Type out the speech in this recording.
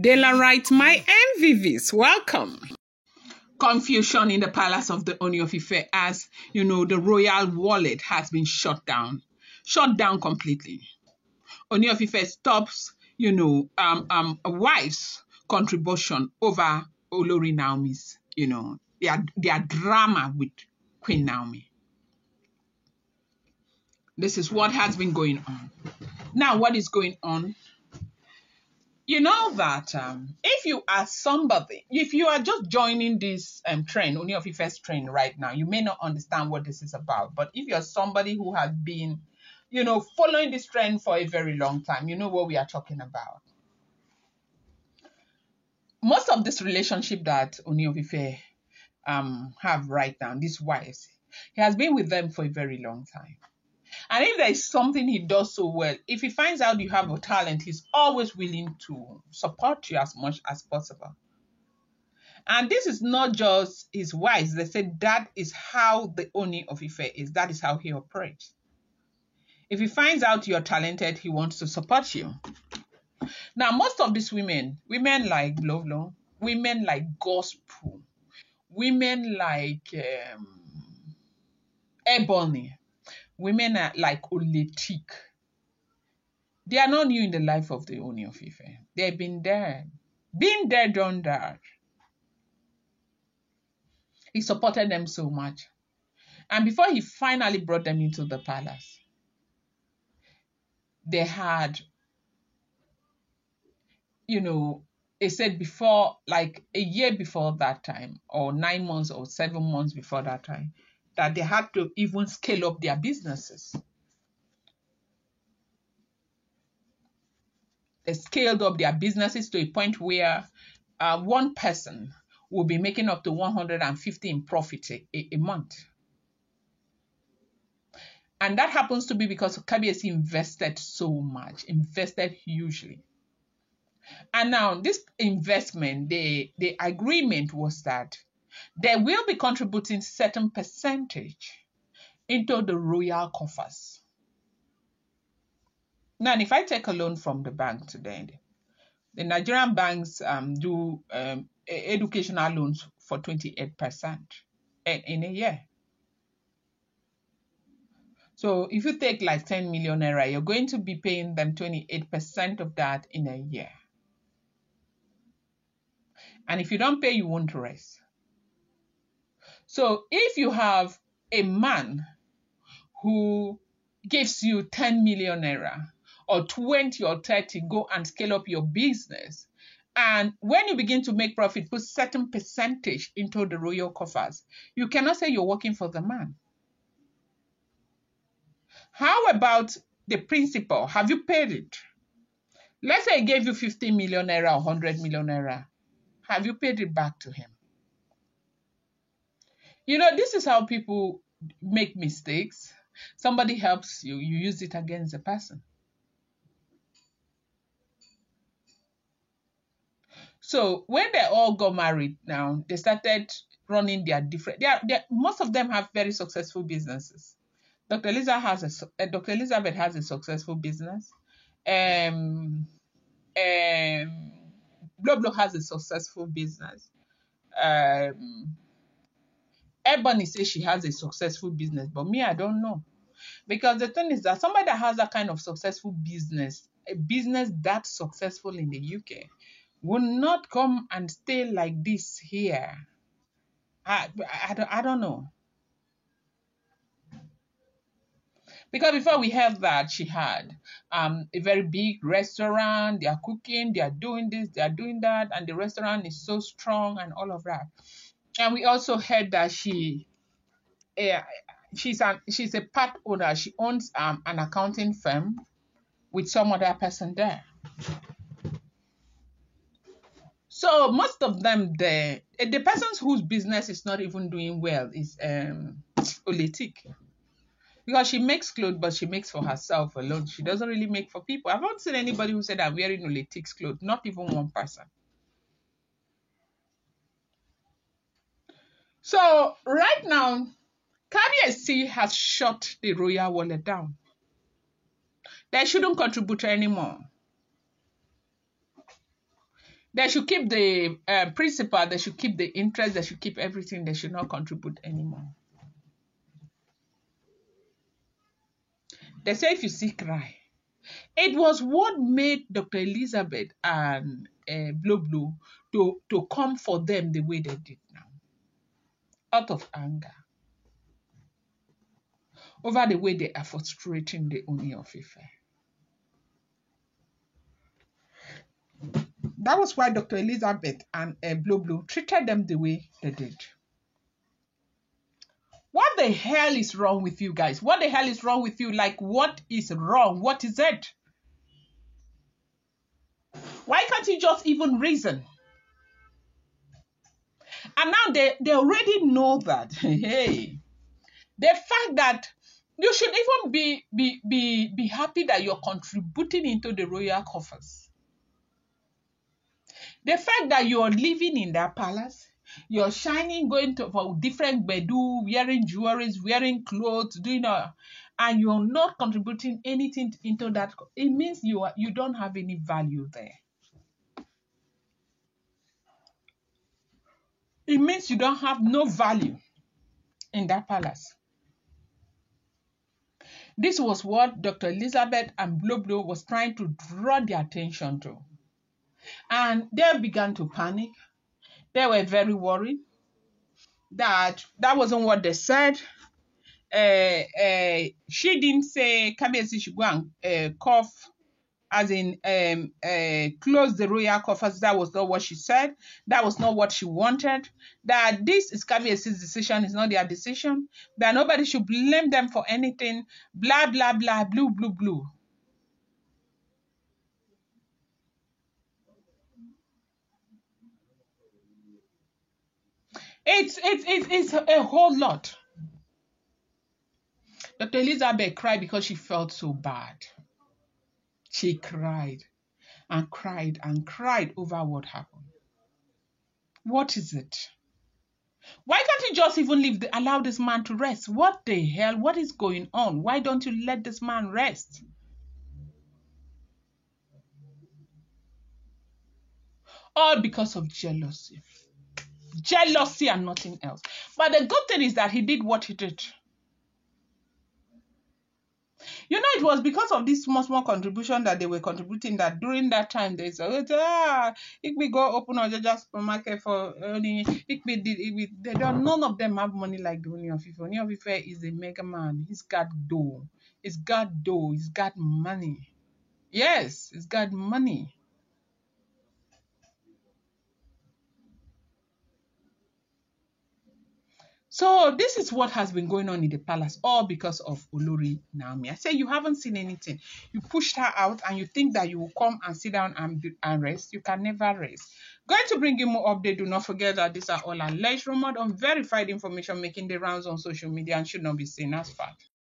Daylight, my MVVs, welcome. Confusion in the palace of the Ooni of Ife as, the royal wallet has been shut down completely. Ooni of Ife stops, a wife's contribution over Olori Naomi's, their drama with Queen Naomi. This is what has been going on. Now, what is going on? You know that if you are somebody, if you are just joining this trend, Ooni of Ife's trend right now, you may not understand what this is about. But if you're somebody who has been, following this trend for a very long time, you know what we are talking about. Most of this relationship that Ooni of Ife have right now, these wives, he has been with them for a very long time. And if there is something he does so well, if he finds out you have a talent, he's always willing to support you as much as possible. And this is not just his wives. They say that is how the Ooni of Ife is. That is how he operates. If he finds out you're talented, he wants to support you. Now, most of these women like Blovlo, women like Gospel, women like Ebony, women are like Oletik. They are not new in the life of the Ooni of Ife. They've been there. Been there, done that. He supported them so much. And before he finally brought them into the palace, they had, they said before, like a year before that time, or 9 months or 7 months before that time, that they had to even scale up their businesses. They scaled up their businesses to a point where one person will be making up to 150 in profit a month. And that happens to be because KBS invested so much, invested hugely. And now this investment, the agreement was that they will be contributing certain percentage into the royal coffers. Now, if I take a loan from the bank today, the Nigerian banks do educational loans for 28% in a year. So if you take like 10 million naira, you're going to be paying them 28% of that in a year. And if you don't pay, you won't rest. So if you have a man who gives you 10 million naira or 20 or 30, go and scale up your business. And when you begin to make profit, put certain percentage into the royal coffers. You cannot say you're working for the man. How about the principal? Have you paid it? Let's say he gave you 50 million naira or 100 million naira. Have you paid it back to him? This is how people make mistakes. Somebody helps you, you use it against the person. So when they all got married now, they started running their different, most of them have very successful businesses. Dr. Elizabeth has a successful business. Bloblo has a successful business. Ebony says she has a successful business, but me, I don't know. Because the thing is that somebody that has that kind of successful business, a business that successful in the UK, will not come and stay like this here. I don't know. Because before we heard that she had a very big restaurant, they are cooking, they are doing this, they are doing that, and the restaurant is so strong and all of that. And we also heard that she's a part owner. She owns an accounting firm with some other person there. So most of them there, the persons whose business is not even doing well is Oletik. Because she makes clothes, but she makes for herself alone. She doesn't really make for people. I've not seen anybody who said I'm wearing Oletik's clothes, not even one person. So right now, KBSC has shut the royal wallet down. They shouldn't contribute anymore. They should keep the principal, they should keep the interest, they should keep everything, they should not contribute anymore. They say if you see cry. It was what made Dr. Elizabeth and Blue to come for them the way they did now, out of anger, over the way they are frustrating the Ooni of Ife. That was why Dr. Elizabeth and Blue treated them the way they did. What the hell is wrong with you guys? What the hell is wrong with you? Like, what is wrong? What is it? Why can't you just even reason? And now they already know that, hey, the fact that you should even be happy that you're contributing into the royal coffers. The fact that you're living in that palace, you're shining, going to for different bedu, wearing jewelry, wearing clothes, doing and you're not contributing anything into that, it means you don't have any value there. It means you don't have no value in that palace. This was what Dr. Elizabeth and Blue was trying to draw their attention to. And they began to panic. They were very worried that wasn't what they said. She didn't say Kabiyesi should go and cough, as in close the royal coffers. That was not what she said. That was not what she wanted. That this is Kabiyesi's decision, it's not their decision. That nobody should blame them for anything. Blah, blah, blah, blue. It's a whole lot. Dr. Elizabeth cried because she felt so bad. She cried and cried and cried over what happened. What is it? Why can't you just even allow this man to rest? What the hell? What is going on? Why don't you let this man rest? All because of jealousy. Jealousy and nothing else. But the good thing is that he did what he did. You know, it was because of this small contribution that they were contributing that during that time they said, if we go open a Jaja supermarket for earning, none of them have money like the Ooni of Ife. Ooni of Ife is a mega man. He's got dough. He's got money. Yes, he's got money. So this is what has been going on in the palace, all because of Olori Naomi. I say you haven't seen anything. You pushed her out and you think that you will come and sit down and rest. You can never rest. Going to bring you more update. Do not forget that these are all alleged, rumored, unverified information making the rounds on social media and should not be seen as fact.